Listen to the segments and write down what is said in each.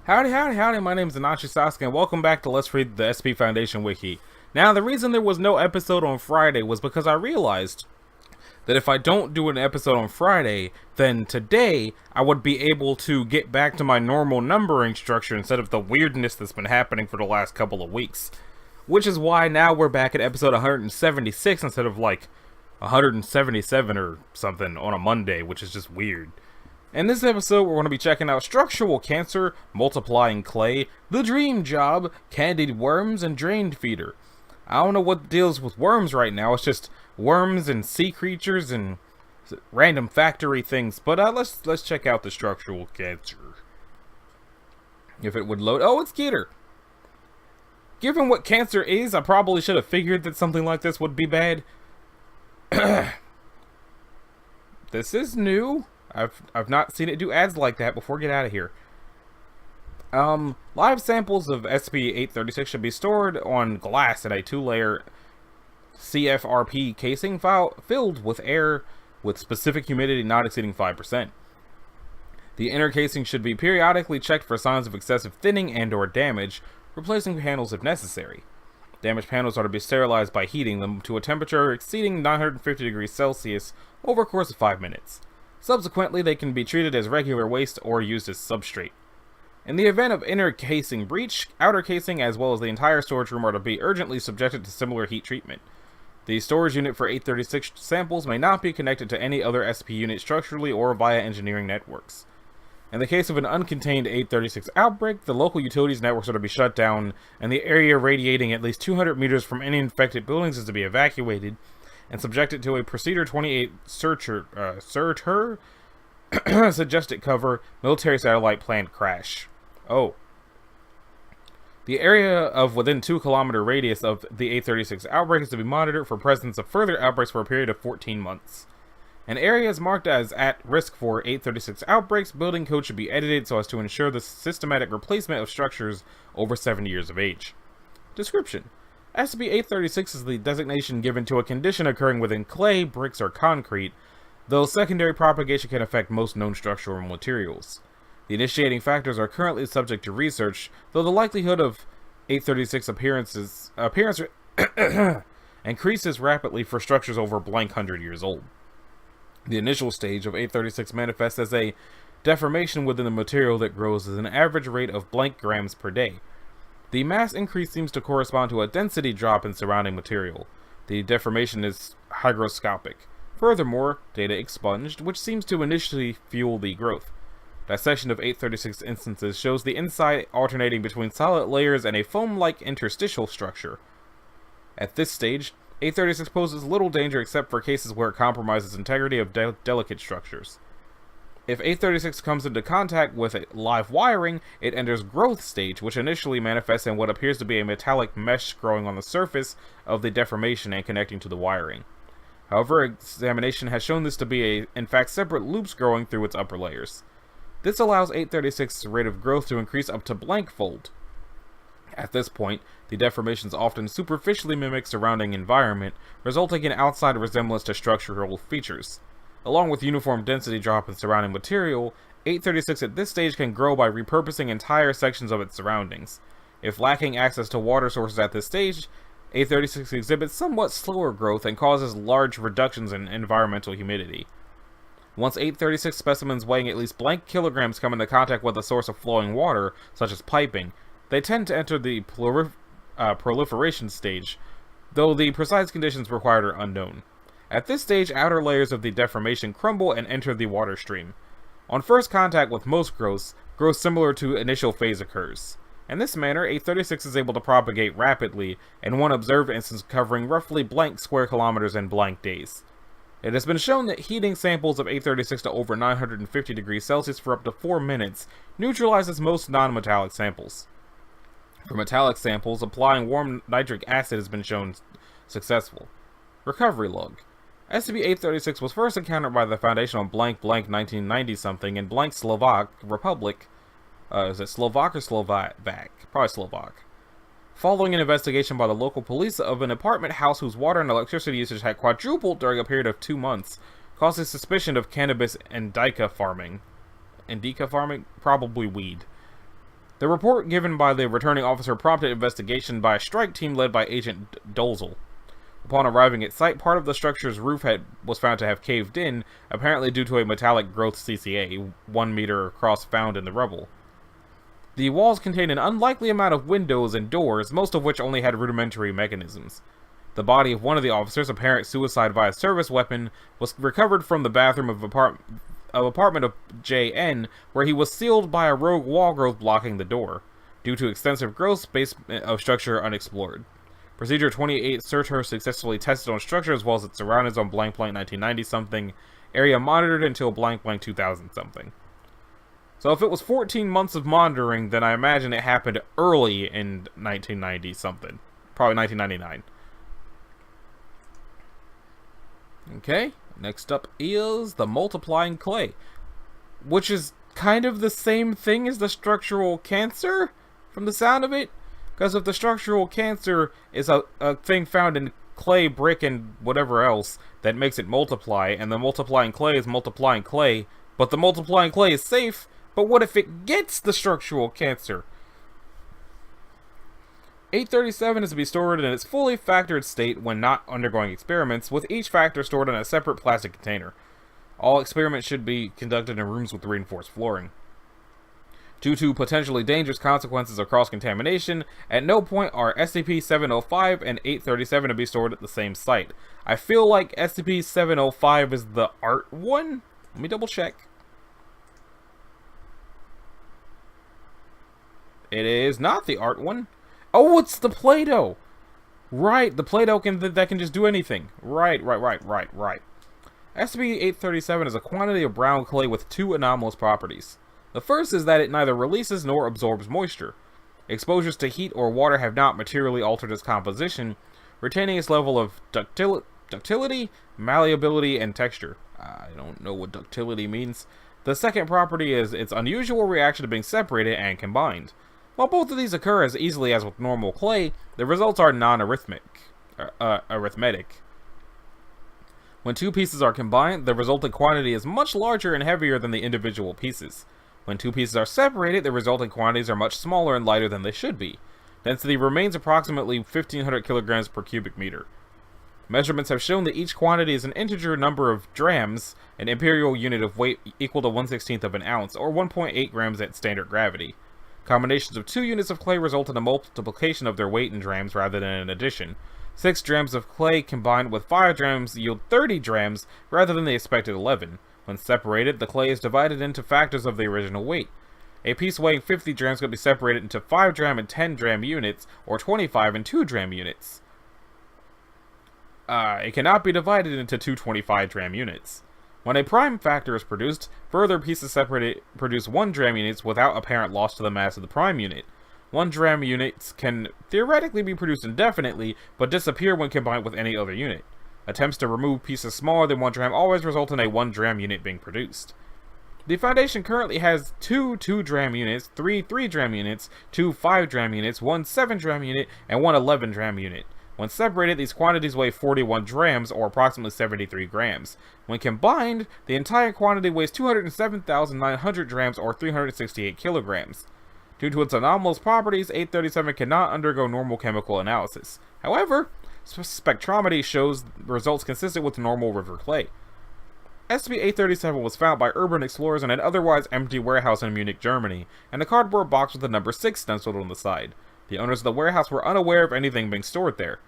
Howdy, howdy, howdy, my name is Anachi Sasuke, and welcome back to Let's Read the SCP Foundation Wiki. Now, the reason there was no episode on Friday was because I realized that if I don't do an episode on Friday, then today I would be able to get back to my normal numbering structure instead of the weirdness that's been happening for the last couple of weeks. Which is why now we're back at episode 176 instead of like 177 or something on a Monday, which is just weird. In this episode, we're going to be checking out structural cancer, multiplying clay, the dream job, candied worms, and drained feeder. I don't know what deals with worms right now. It's just worms and sea creatures and random factory things. But let's check out the structural cancer. If it would load. Oh, it's Gator. Given what cancer is, I probably should have figured that something like this would be bad. This is new. I've not seen it do ads like that before. Get out of here. Live samples of SCP-836 should be stored on glass in a 2-layer CFRP casing filled with air with specific humidity not exceeding 5%. The inner casing should be periodically checked for signs of excessive thinning and/or damage, replacing panels if necessary. Damaged panels are to be sterilized by heating them to a temperature exceeding 950 degrees Celsius over a course of 5 minutes. Subsequently, they can be treated as regular waste or used as substrate. In the event of inner casing breach, outer casing as well as the entire storage room are to be urgently subjected to similar heat treatment. The storage unit for 836 samples may not be connected to any other SP unit structurally or via engineering networks. In the case of an uncontained 836 outbreak, the local utilities networks are to be shut down, and the area radiating at least 200 meters from any infected buildings is to be evacuated and subjected to a Procedure 28 Surtur suggested cover military satellite plant crash. Oh. The area of within 2-kilometer radius of the 836 outbreak is to be monitored for presence of further outbreaks for a period of 14 months. In areas marked as at risk for 836 outbreaks, building code should be edited so as to ensure the systematic replacement of structures over 70 years of age. Description: SCP-836 is the designation given to a condition occurring within clay, bricks, or concrete, though secondary propagation can affect most known structural materials. The initiating factors are currently subject to research, though the likelihood of 836 appearance increases rapidly for structures over blank 100 years old. The initial stage of 836 manifests as a deformation within the material that grows at an average rate of blank grams per day. The mass increase seems to correspond to a density drop in surrounding material. The deformation is hygroscopic. Furthermore, data expunged, which seems to initially fuel the growth. Dissection of 836 instances shows the inside alternating between solid layers and a foam-like interstitial structure. At this stage, 836 poses little danger except for cases where it compromises integrity of delicate structures. If 836 comes into contact with live wiring, it enters growth stage, which initially manifests in what appears to be a metallic mesh growing on the surface of the deformation and connecting to the wiring. However, examination has shown this to be in fact separate loops growing through its upper layers. This allows 836's rate of growth to increase up to blankfold. At this point, the deformations often superficially mimic surrounding environment, resulting in outside resemblance to structural features. Along with uniform density drop in surrounding material, 836 at this stage can grow by repurposing entire sections of its surroundings. If lacking access to water sources at this stage, 836 exhibits somewhat slower growth and causes large reductions in environmental humidity. Once 836 specimens weighing at least blank kilograms come into contact with a source of flowing water, such as piping, they tend to enter the proliferation stage, though the precise conditions required are unknown. At this stage, outer layers of the deformation crumble and enter the water stream. On first contact with most growth similar to initial phase occurs. In this manner, 836 is able to propagate rapidly, in one observed instance covering roughly blank square kilometers in blank days. It has been shown that heating samples of 836 to over 950 degrees Celsius for up to 4 minutes neutralizes most non-metallic samples. For metallic samples, applying warm nitric acid has been shown successful. Recovery log. SCP-836 was first encountered by the Foundation on blank 1990-something in blank Slovak Republic. Is it Slovak or Slovak? Probably Slovak. Following an investigation by the local police of an apartment house whose water and electricity usage had quadrupled during a period of 2 months, causing suspicion of cannabis indica farming. Indica farming? Probably weed. The report given by the returning officer prompted investigation by a strike team led by Agent Dolzel. Upon arriving at site, part of the structure's roof was found to have caved in, apparently due to a metallic growth CCA, 1 meter across, found in the rubble. The walls contained an unlikely amount of windows and doors, most of which only had rudimentary mechanisms. The body of one of the officers, apparent suicide via service weapon, was recovered from the bathroom of apartment of JN, where he was sealed by a rogue wall growth blocking the door, due to extensive growth space of structure unexplored. Procedure 28 Surtur successfully tested on structure as well as its surroundings on blank 1990 something. Area monitored until blank 2000 something. So if it was 14 months of monitoring, then I imagine it happened early in 1990 something. Probably 1999. Okay, next up is the multiplying clay, which is kind of the same thing as the structural cancer, from the sound of it. Because if the structural cancer is a thing found in clay, brick, and whatever else that makes it multiply, and the multiplying clay is multiplying clay, but the multiplying clay is safe, but what if it gets the structural cancer? 837 is to be stored in its fully factored state when not undergoing experiments, with each factor stored in a separate plastic container. All experiments should be conducted in rooms with reinforced flooring. Due to potentially dangerous consequences of cross-contamination, at no point are SCP-705 and 837 to be stored at the same site. I feel like SCP-705 is the art one? Let me double check. It is not the art one. Oh, it's the Play-Doh! Right, the Play-Doh that can just do anything. Right. SCP-837 is a quantity of brown clay with two anomalous properties. The first is that it neither releases nor absorbs moisture. Exposures to heat or water have not materially altered its composition, retaining its level of ductility, malleability, and texture. I don't know what ductility means. The second property is its unusual reaction to being separated and combined. While both of these occur as easily as with normal clay, the results are arithmetic. When two pieces are combined, the resulting quantity is much larger and heavier than the individual pieces. When two pieces are separated, the resulting quantities are much smaller and lighter than they should be. Density remains approximately 1,500 kilograms per cubic meter. Measurements have shown that each quantity is an integer number of drams, an imperial unit of weight equal to 1/16 of an ounce, or 1.8 grams at standard gravity. Combinations of two units of clay result in a multiplication of their weight in drams rather than an addition. 6 drams of clay combined with 5 drams yield 30 drams rather than the expected 11. When separated, the clay is divided into factors of the original weight. A piece weighing 50 drams could be separated into 5 dram and 10 dram units, or 25 and 2 dram units. It cannot be divided into two 25 dram units. When a prime factor is produced, further pieces separated produce 1 dram units without apparent loss to the mass of the prime unit. 1 dram units can theoretically be produced indefinitely, but disappear when combined with any other unit. Attempts to remove pieces smaller than 1 dram always result in a 1 dram unit being produced. The Foundation currently has 2 2-dram units, 3 3-dram units, 2 5-dram units, 1 7-dram unit, and 1 11-dram unit. When separated, these quantities weigh 41 drams, or approximately 73 grams. When combined, the entire quantity weighs 207,900 drams, or 368 kilograms. Due to its anomalous properties, 837 cannot undergo normal chemical analysis. However, spectrometry shows results consistent with normal river clay. SCP-837 was found by urban explorers in an otherwise empty warehouse in Munich, Germany, and a cardboard box with the number 6 stenciled on the side. The owners of the warehouse were unaware of anything being stored there.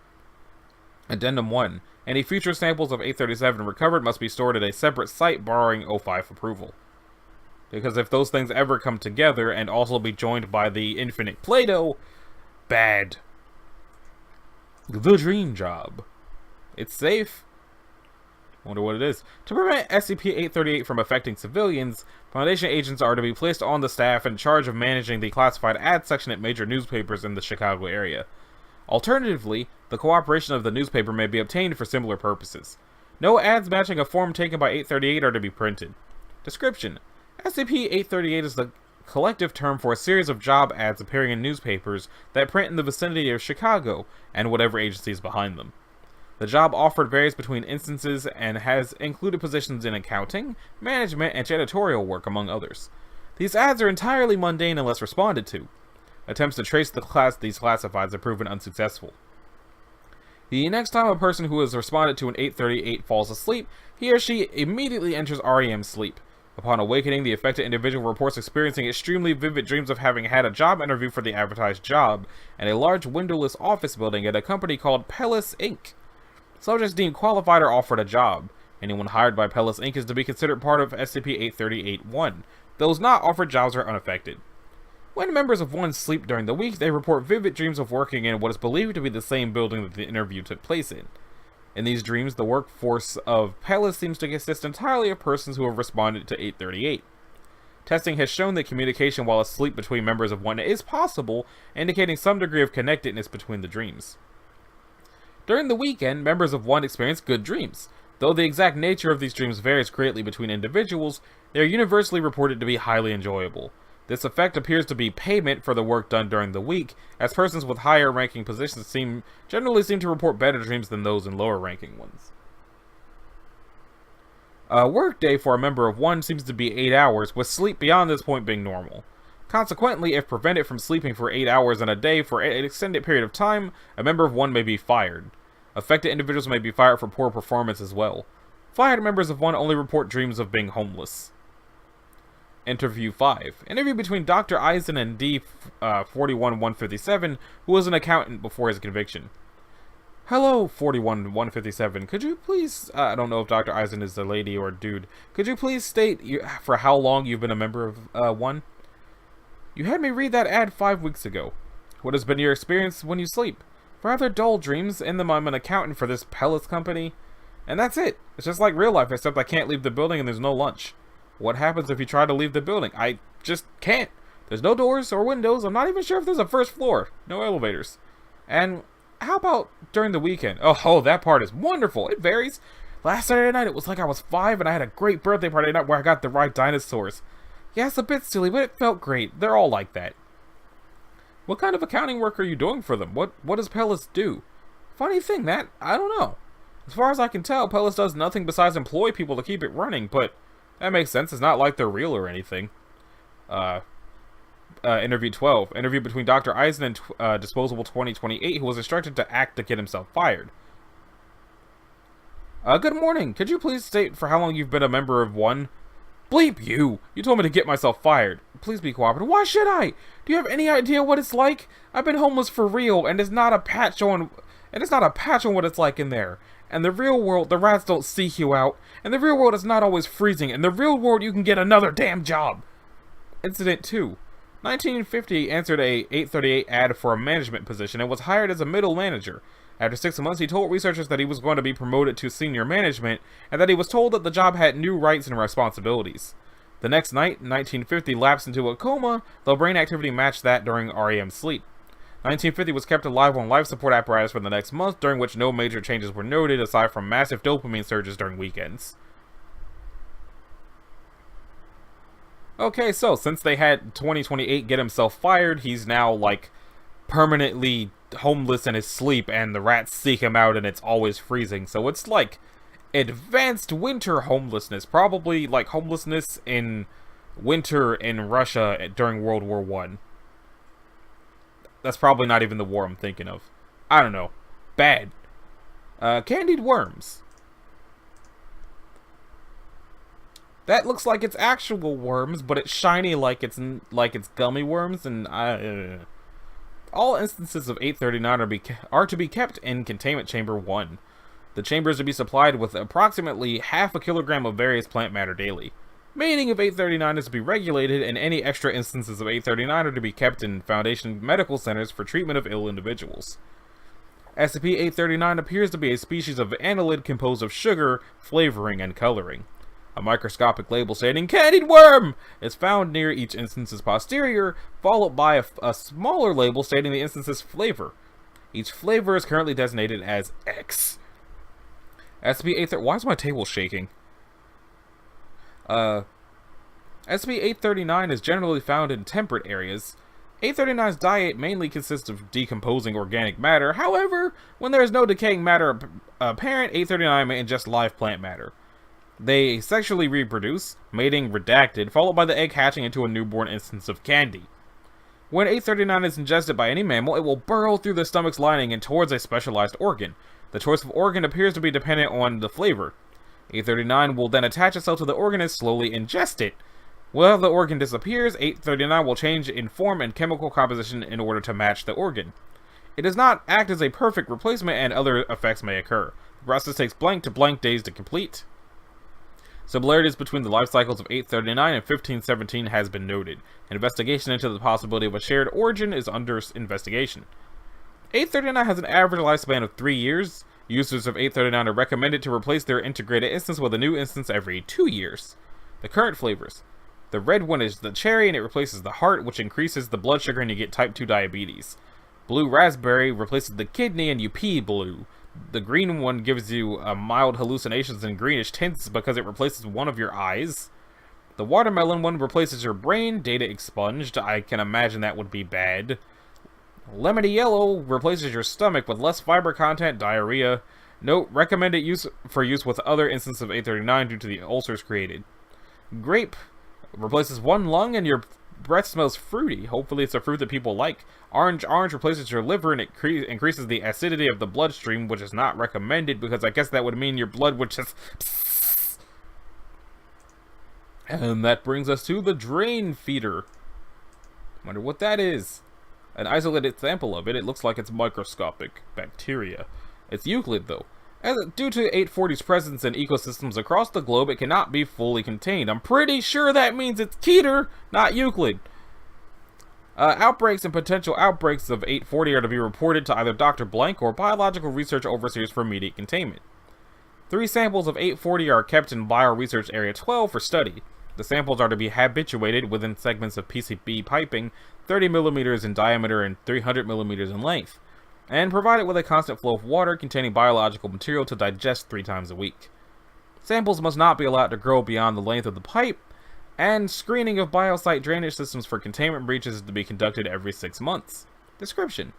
Addendum 1. Any future samples of 837 recovered must be stored at a separate site borrowing O5 approval. Because if those things ever come together and also be joined by the infinite Play-Doh, bad. The dream job. It's safe. Wonder what it is. To prevent SCP-838 from affecting civilians, Foundation agents are to be placed on the staff in charge of managing the classified ad section at major newspapers in the Chicago area. Alternatively, the cooperation of the newspaper may be obtained for similar purposes. No ads matching a form taken by 838 are to be printed. Description: SCP-838 is the collective term for a series of job ads appearing in newspapers that print in the vicinity of Chicago and whatever agencies behind them. The job offered varies between instances and has included positions in accounting, management, and janitorial work, among others. These ads are entirely mundane unless responded to. Attempts to trace these classifieds have proven unsuccessful. The next time a person who has responded to an 838 falls asleep, he or she immediately enters REM sleep. Upon awakening, the affected individual reports experiencing extremely vivid dreams of having had a job interview for the advertised job in a large windowless office building at a company called Pellis Inc. Subjects deemed qualified are offered a job. Anyone hired by Pellis Inc. is to be considered part of SCP-838-1. Those not offered jobs are unaffected. When members of one sleep during the week, they report vivid dreams of working in what is believed to be the same building that the interview took place in. In these dreams, the workforce of Pellis seems to consist entirely of persons who have responded to 838. Testing has shown that communication while asleep between members of one is possible, indicating some degree of connectedness between the dreams. During the weekend, members of one experience good dreams. Though the exact nature of these dreams varies greatly between individuals, they are universally reported to be highly enjoyable. This effect appears to be payment for the work done during the week, as persons with higher ranking positions generally seem to report better dreams than those in lower ranking ones. A work day for a member of one seems to be 8 hours, with sleep beyond this point being normal. Consequently, if prevented from sleeping for 8 hours in a day for an extended period of time, a member of one may be fired. Affected individuals may be fired for poor performance as well. Fired members of one only report dreams of being homeless. Interview 5. Interview between Dr. Eisen and D41157, who was an accountant before his conviction. Hello, 41157. Could you please, I don't know if Dr. Eisen is a lady or a dude, could you please state for how long you've been a member of one? You had me read that ad 5 weeks ago. What has been your experience when you sleep? Rather dull dreams, and then I'm an accountant for this Pellis company. And that's it. It's just like real life, except I can't leave the building and there's no lunch. What happens if you try to leave the building? I just can't. There's no doors or windows. I'm not even sure if there's a first floor. No elevators. And how about during the weekend? Oh, that part is wonderful. It varies. Last Saturday night, it was like I was 5 and I had a great birthday party night where I got to ride dinosaurs. Yeah, it's a bit silly, but it felt great. They're all like that. What kind of accounting work are you doing for them? What does Pellis do? Funny thing, Matt. I don't know. As far as I can tell, Pellis does nothing besides employ people to keep it running, but that makes sense. It's not like they're real or anything. Interview 12. Interview between Dr. Eisen and Disposable 2028, who was instructed to act to get himself fired. Good morning. Could you please state for how long you've been a member of one? Bleep you! You told me to get myself fired. Please be cooperative. Why should I? Do you have any idea what it's like? I've been homeless for real, and it's not a patch on what it's like in there. And the real world, the rats don't seek you out. And the real world is not always freezing. In the real world, you can get another damn job. Incident 2. 1950 answered a 838 ad for a management position and was hired as a middle manager. After 6 months, he told researchers that he was going to be promoted to senior management and that he was told that the job had new rights and responsibilities. The next night, 1950 lapsed into a coma, though brain activity matched that during REM sleep. 1950 was kept alive on life support apparatus for the next month, during which no major changes were noted aside from massive dopamine surges during weekends. Okay, so since they had 2028 get himself fired, he's now like permanently homeless in his sleep and the rats seek him out and it's always freezing. So it's like advanced winter homelessness, probably like homelessness in winter in Russia during World War I. That's probably not even the war I'm thinking of. I don't know. Bad. Candied worms. That looks like it's actual worms, but it's shiny like it's gummy worms, and all instances of 839 are to be kept in Containment Chamber 1. The chamber is to be supplied with approximately half a kilogram of various plant matter daily. Mating of 839 is to be regulated, and any extra instances of 839 are to be kept in Foundation medical centers for treatment of ill individuals. SCP-839 appears to be a species of annelid composed of sugar, flavoring, and coloring. A microscopic label stating "Candied Worm" is found near each instance's posterior, followed by a smaller label stating the instance's flavor. Each flavor is currently designated as X. SCP-839... Why is my table shaking? SCP-839 is generally found in temperate areas. 839's diet mainly consists of decomposing organic matter. However, when there is no decaying matter apparent, 839 may ingest live plant matter. They sexually reproduce, mating redacted, followed by the egg hatching into a newborn instance of candy. When 839 is ingested by any mammal, it will burrow through the stomach's lining and towards a specialized organ. The choice of organ appears to be dependent on the flavor. 839 will then attach itself to the organ and slowly ingest it. While the organ disappears, 839 will change in form and chemical composition in order to match the organ. It does not act as a perfect replacement, and other effects may occur. The process takes blank to blank days to complete. Similarities between the life cycles of 839 and 1517 has been noted. An investigation into the possibility of a shared origin is under investigation. 839 has an average lifespan of 3 years. Users of 839 are recommended to replace their integrated instance with a new instance every 2 years. The current flavors. The red one is the cherry, and it replaces the heart, which increases the blood sugar and you get type 2 diabetes. Blue raspberry replaces the kidney and you pee blue. The green one gives you mild hallucinations and greenish tints because it replaces one of your eyes. The watermelon one replaces your brain, data expunged. I can imagine that would be bad. Lemony yellow replaces your stomach with less fiber content, diarrhea. Note, recommended use with other instances of 839 due to the ulcers created. Grape replaces one lung and your breath smells fruity. Hopefully it's a fruit that people like. Orange replaces your liver and it increases the acidity of the bloodstream, which is not recommended because I guess that would mean your blood would just psst. And that brings us to the drain feeder. Wonder what that is. An isolated sample of it. It looks like it's microscopic bacteria. It's Euclid though. Due to 840's presence in ecosystems across the globe, it cannot be fully contained. I'm pretty sure that means it's Keter, not Euclid. Outbreaks and potential outbreaks of 840 are to be reported to either Dr. Blank or biological research overseers for immediate containment. 3 samples of 840 are kept in Bioresearch Area 12 for study. The samples are to be habituated within segments of PCB piping 30 millimeters in diameter and 300 millimeters in length, and provided with a constant flow of water containing biological material to digest 3 times a week. Samples must not be allowed to grow beyond the length of the pipe, and screening of biosite drainage systems for containment breaches is to be conducted every 6 months. Description: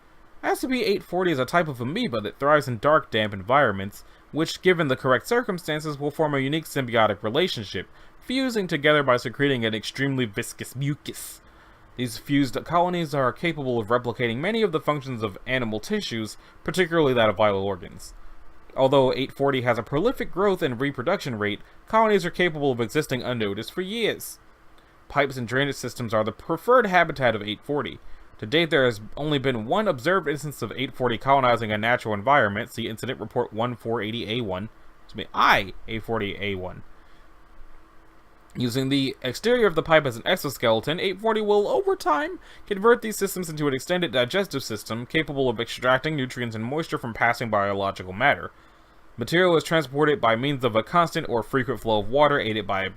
SCP-840 is a type of amoeba that thrives in dark, damp environments, which, given the correct circumstances, will form a unique symbiotic relationship, fusing together by secreting an extremely viscous mucus. These fused colonies are capable of replicating many of the functions of animal tissues, particularly that of vital organs. Although 840 has a prolific growth and reproduction rate, colonies are capable of existing unnoticed for years. Pipes and drainage systems are the preferred habitat of 840. To date, there has only been one observed instance of 840 colonizing a natural environment. See Incident Report 1480A1. I-840A1. Using the exterior of the pipe as an exoskeleton, 840 will, over time, convert these systems into an extended digestive system capable of extracting nutrients and moisture from passing biological matter. Material is transported by means of a constant or frequent flow of water aided by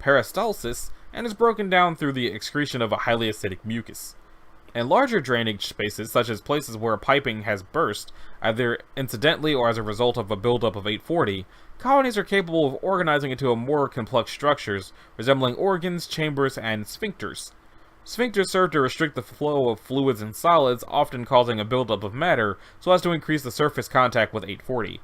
peristalsis and is broken down through the excretion of a highly acidic mucus. In larger drainage spaces, such as places where piping has burst, either incidentally or as a result of a buildup of 840, colonies are capable of organizing into a more complex structures, resembling organs, chambers, and sphincters. Sphincters serve to restrict the flow of fluids and solids, often causing a buildup of matter, so as to increase the surface contact with 840.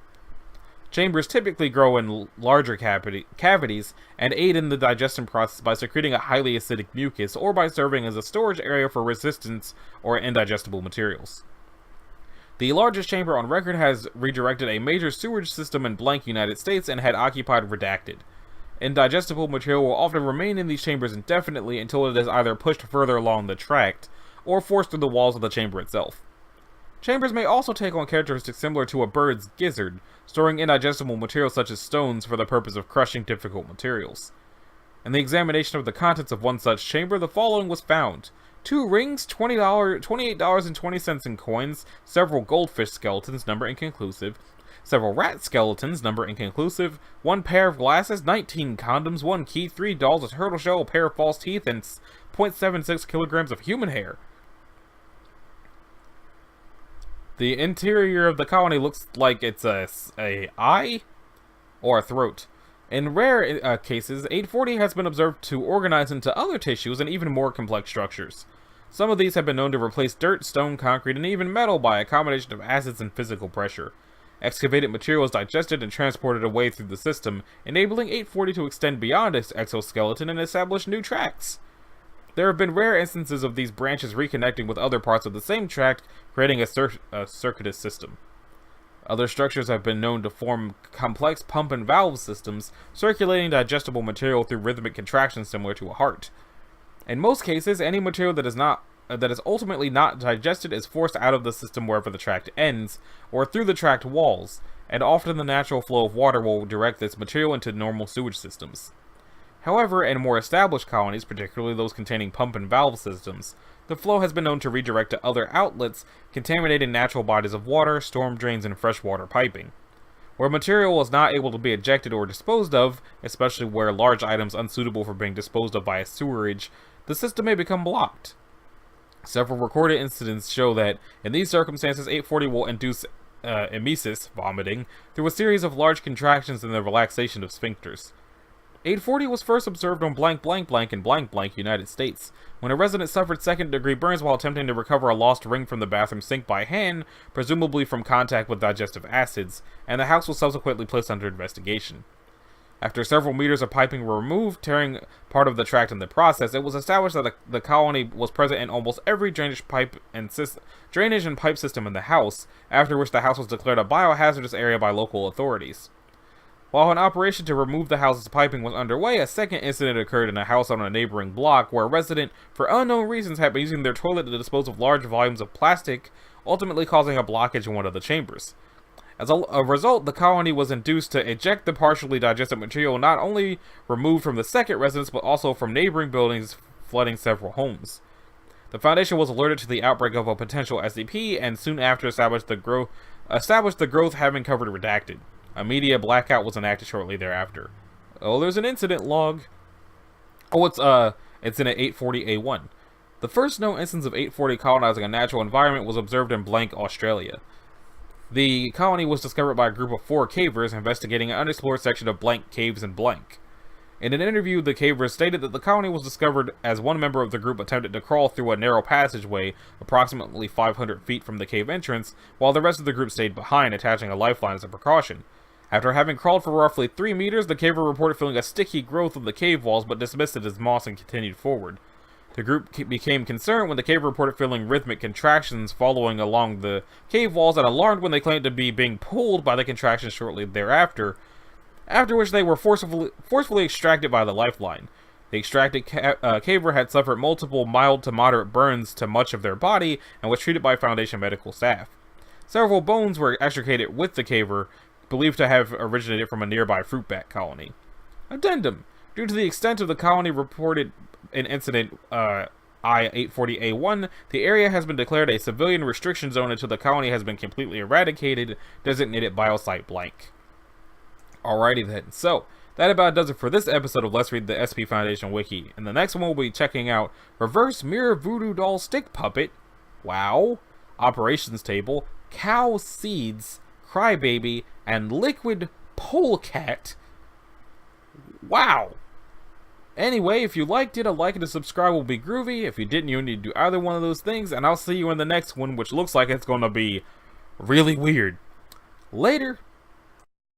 Chambers typically grow in larger cavities and aid in the digestion process by secreting a highly acidic mucus or by serving as a storage area for resistance or indigestible materials. The largest chamber on record has redirected a major sewage system in blank United States and had occupied redacted. Indigestible material will often remain in these chambers indefinitely until it is either pushed further along the tract or forced through the walls of the chamber itself. Chambers may also take on characteristics similar to a bird's gizzard, storing indigestible materials such as stones for the purpose of crushing difficult materials. In the examination of the contents of one such chamber, the following was found: 2 rings, $28.20 in coins, several goldfish skeletons, number inconclusive, several rat skeletons, number inconclusive, 1 pair of glasses, 19 condoms, 1 key, 3 dolls, a turtle shell, a pair of false teeth, and 0.76 kilograms of human hair. The interior of the colony looks like it's a eye or a throat. In rare cases, 840 has been observed to organize into other tissues and even more complex structures. Some of these have been known to replace dirt, stone, concrete, and even metal by a combination of acids and physical pressure. Excavated material is digested and transported away through the system, enabling 840 to extend beyond its exoskeleton and establish new tracts. There have been rare instances of these branches reconnecting with other parts of the same tract, creating a circuitous system. Other structures have been known to form complex pump and valve systems, circulating digestible material through rhythmic contractions similar to a heart. In most cases, any material that is ultimately not digested is forced out of the system wherever the tract ends, or through the tract walls, and often the natural flow of water will direct this material into normal sewage systems. However, in more established colonies, particularly those containing pump and valve systems, the flow has been known to redirect to other outlets, contaminating natural bodies of water, storm drains, and freshwater piping. Where material is not able to be ejected or disposed of, especially where large items unsuitable for being disposed of via sewerage, the system may become blocked. Several recorded incidents show that, in these circumstances, 840 will induce emesis, vomiting, through a series of large contractions and the relaxation of sphincters. 840 was first observed on blank blank blank in blank blank, United States, when a resident suffered second-degree burns while attempting to recover a lost ring from the bathroom sink by hand, presumably from contact with digestive acids, and the house was subsequently placed under investigation. After several meters of piping were removed, tearing part of the tract in the process, it was established that the colony was present in almost every drainage and pipe system in the house, after which the house was declared a biohazardous area by local authorities. While an operation to remove the house's piping was underway, a second incident occurred in a house on a neighboring block where a resident, for unknown reasons, had been using their toilet to dispose of large volumes of plastic, ultimately causing a blockage in one of the chambers. As a result, the colony was induced to eject the partially digested material not only removed from the second residence, but also from neighboring buildings, flooding several homes. The Foundation was alerted to the outbreak of a potential SCP, and soon after established the growth having covered redacted. A media blackout was enacted shortly thereafter. Oh, there's an incident log. Oh, it's in at 840A1. The first known instance of 840 colonizing a natural environment was observed in blank, Australia. The colony was discovered by a group of 4 cavers investigating an unexplored section of blank caves in blank. In an interview, the cavers stated that the colony was discovered as one member of the group attempted to crawl through a narrow passageway approximately 500 feet from the cave entrance, while the rest of the group stayed behind, attaching a lifeline as a precaution. After having crawled for roughly 3 meters, the caver reported feeling a sticky growth of the cave walls, but dismissed it as moss and continued forward. The group became concerned when the caver reported feeling rhythmic contractions following along the cave walls, and alarmed when they claimed to be being pulled by the contractions shortly thereafter, after which they were forcefully extracted by the lifeline. The extracted caver had suffered multiple mild to moderate burns to much of their body and was treated by Foundation medical staff. Several bones were extricated with the caver, believed to have originated from a nearby fruit bat colony. Addendum: due to the extent of the colony reported in incident I-840A1, the area has been declared a civilian restriction zone until the colony has been completely eradicated, designated biosite blank. Alrighty then, so that about does it for this episode of Let's Read the SCP Foundation Wiki. In the next one, we'll be checking out Reverse Mirror Voodoo Doll Stick Puppet, wow, Operations Table, Cow Seeds, Crybaby, and Liquid Polecat. Wow! Anyway, if you liked it, a like and a subscribe will be groovy. If you didn't, you need to do either one of those things, and I'll see you in the next one, which looks like it's going to be really weird. Later!